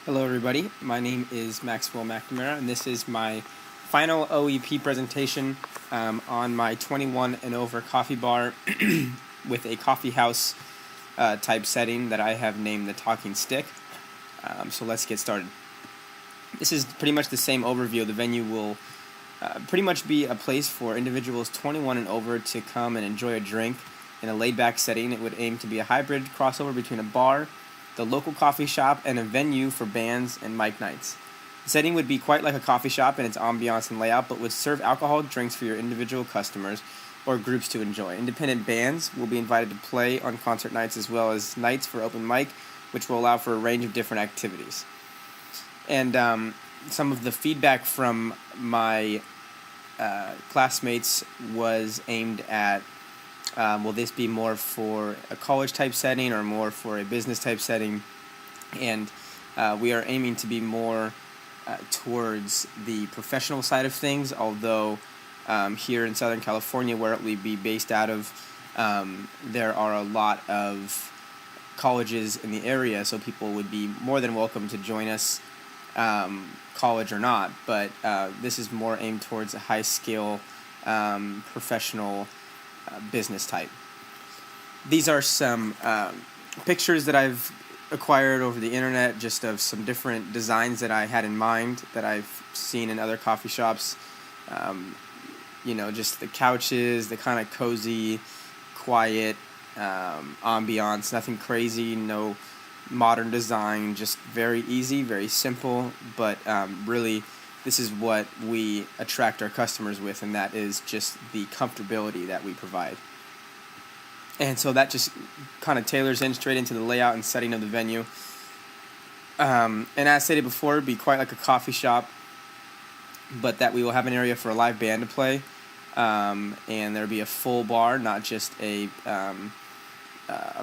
Hello everybody, my name is Max McNamara and this is my final OEP presentation on my 21 and over coffee bar with a coffee house type setting that I have named the Talking Stick. So let's get started. This is pretty much the same overview. The venue will pretty much be a place for individuals 21 and over to come and enjoy a drink in a laid-back setting. It would aim to be a hybrid crossover between a bar, the local coffee shop, and a venue for bands and mic nights. The setting would be quite like a coffee shop in its ambiance and layout, but would serve alcoholic drinks for your individual customers or groups to enjoy. Independent bands will be invited to play on concert nights as well as nights for open mic, which will allow for a range of different activities. And some of the feedback from my classmates was aimed at will this be more for a college type setting or more for a business type setting? And we are aiming to be more towards the professional side of things, although here in Southern California, where it would be based out of, there are a lot of colleges in the area, so people would be more than welcome to join us, college or not. But this is more aimed towards a high scale professional business type. These are some pictures that I've acquired over the internet, just of some different designs that I had in mind that I've seen in other coffee shops. Just the couches, the kind of cozy, quiet ambiance, nothing crazy, no modern design, just very easy, very simple, but really this is what we attract our customers with, and that is just the comfortability that we provide. And so that just kind of tailors in straight into the layout and setting of the venue. And as stated before, it'd be quite like a coffee shop, but that we will have an area for a live band to play, and there'll be a full bar, not just a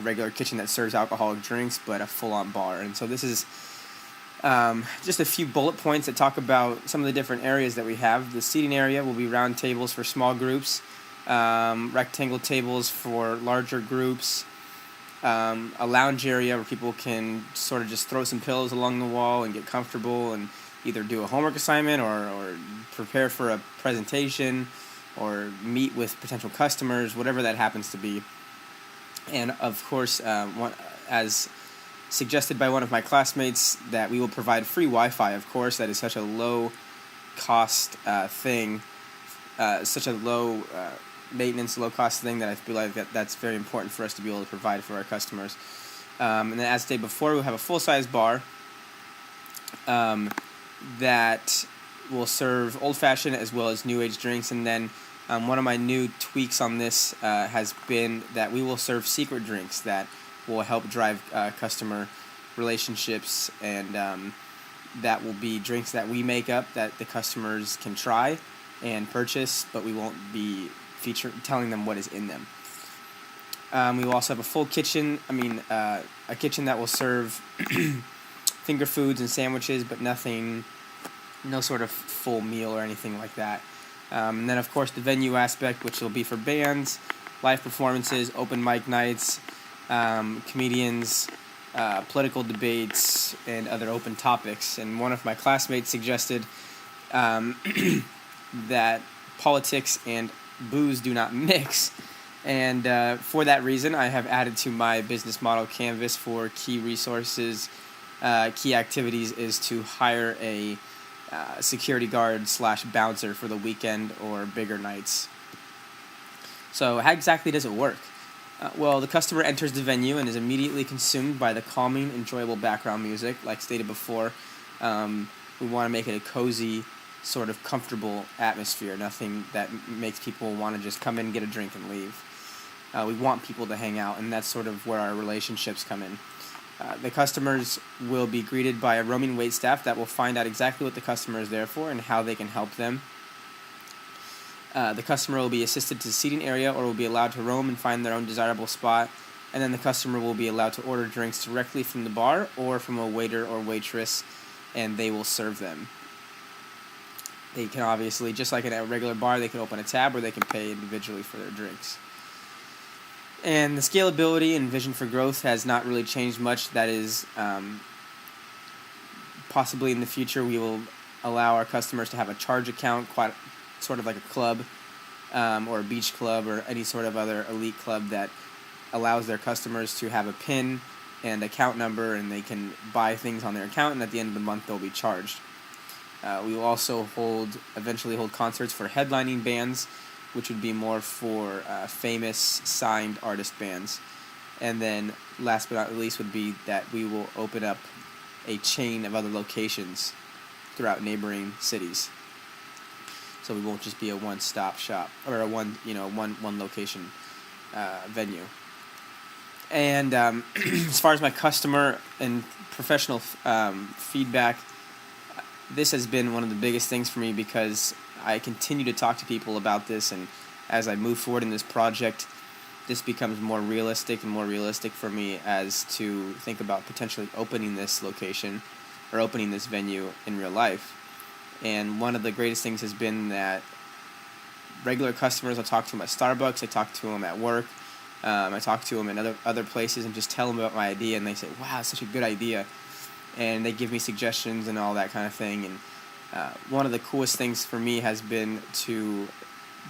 regular kitchen that serves alcoholic drinks, but a full-on bar. And so this is just a few bullet points that talk about some of the different areas that we have. The seating area will be round tables for small groups, rectangle tables for larger groups, a lounge area where people can sort of just throw some pillows along the wall and get comfortable and either do a homework assignment or prepare for a presentation or meet with potential customers, whatever that happens to be. And of course, as suggested by one of my classmates, that we will provide free Wi-Fi. Of course, that is such a low cost thing, such a low maintenance, low cost thing, that I feel like that's very important for us to be able to provide for our customers. And then, as stated before, we'll have a full-size bar that will serve old-fashioned as well as new age drinks. And then one of my new tweaks on this has been that we will serve secret drinks that will help drive customer relationships, and that will be drinks that we make up that the customers can try and purchase, but we won't be telling them what is in them. We will also have a full kitchen, a kitchen that will serve finger foods and sandwiches, but no sort of full meal or anything like that. And then, of course, the venue aspect, which will be for bands, live performances, open mic nights, comedians, political debates, and other open topics. And one of my classmates suggested that politics and booze do not mix. And for that reason, I have added to my business model canvas for key resources, key activities, is to hire a security guard / bouncer for the weekend or bigger nights. So how exactly does it work? Well, the customer enters the venue and is immediately consumed by the calming, enjoyable background music. Like stated before, we want to make it a cozy, sort of comfortable atmosphere, nothing that makes people want to just come in, get a drink, and leave. We want people to hang out, and that's sort of where our relationships come in. The customers will be greeted by a roaming waitstaff that will find out exactly what the customer is there for and how they can help them. The customer will be assisted to the seating area or will be allowed to roam and find their own desirable spot, and then the customer will be allowed to order drinks directly from the bar or from a waiter or waitress, and they will serve them. They can obviously, just like at a regular bar, they can open a tab or they can pay individually for their drinks. And the scalability and vision for growth has not really changed much. That is Possibly in the future we will allow our customers to have a charge account, quite sort of like a club, or a beach club or any sort of other elite club that allows their customers to have a PIN and account number, and they can buy things on their account, and at the end of the month they'll be charged. We will also eventually hold concerts for headlining bands, which would be more for famous signed artist bands. And then last but not least would be that we will open up a chain of other locations throughout neighboring cities. So we won't just be a one-stop shop or a one location venue. And as far as my customer and professional feedback, this has been one of the biggest things for me, because I continue to talk to people about this, and as I move forward in this project, this becomes more realistic and more realistic for me as to think about potentially opening this location or opening this venue in real life. And one of the greatest things has been that regular customers, I talk to them at Starbucks, I talk to them at work, I talk to them in other places and just tell them about my idea, and they say, wow, it's such a good idea. And they give me suggestions and all that kind of thing. And one of the coolest things for me has been to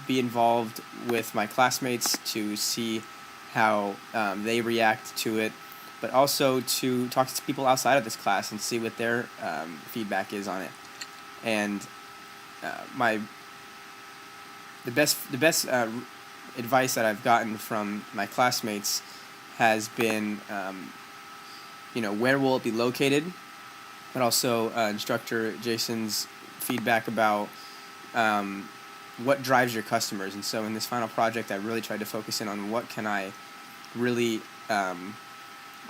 be involved with my classmates, to see how they react to it, but also to talk to people outside of this class and see what their feedback is on it. And the best advice that I've gotten from my classmates has been, where will it be located, but also instructor Jason's feedback about what drives your customers. And so in this final project, I really tried to focus in on what can I really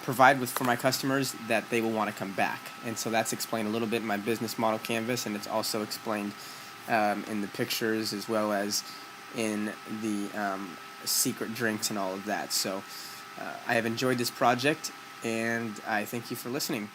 provide for my customers that they will want to come back. And so that's explained a little bit in my business model canvas, and it's also explained in the pictures, as well as in the secret drinks and all of that. So I have enjoyed this project, and I thank you for listening.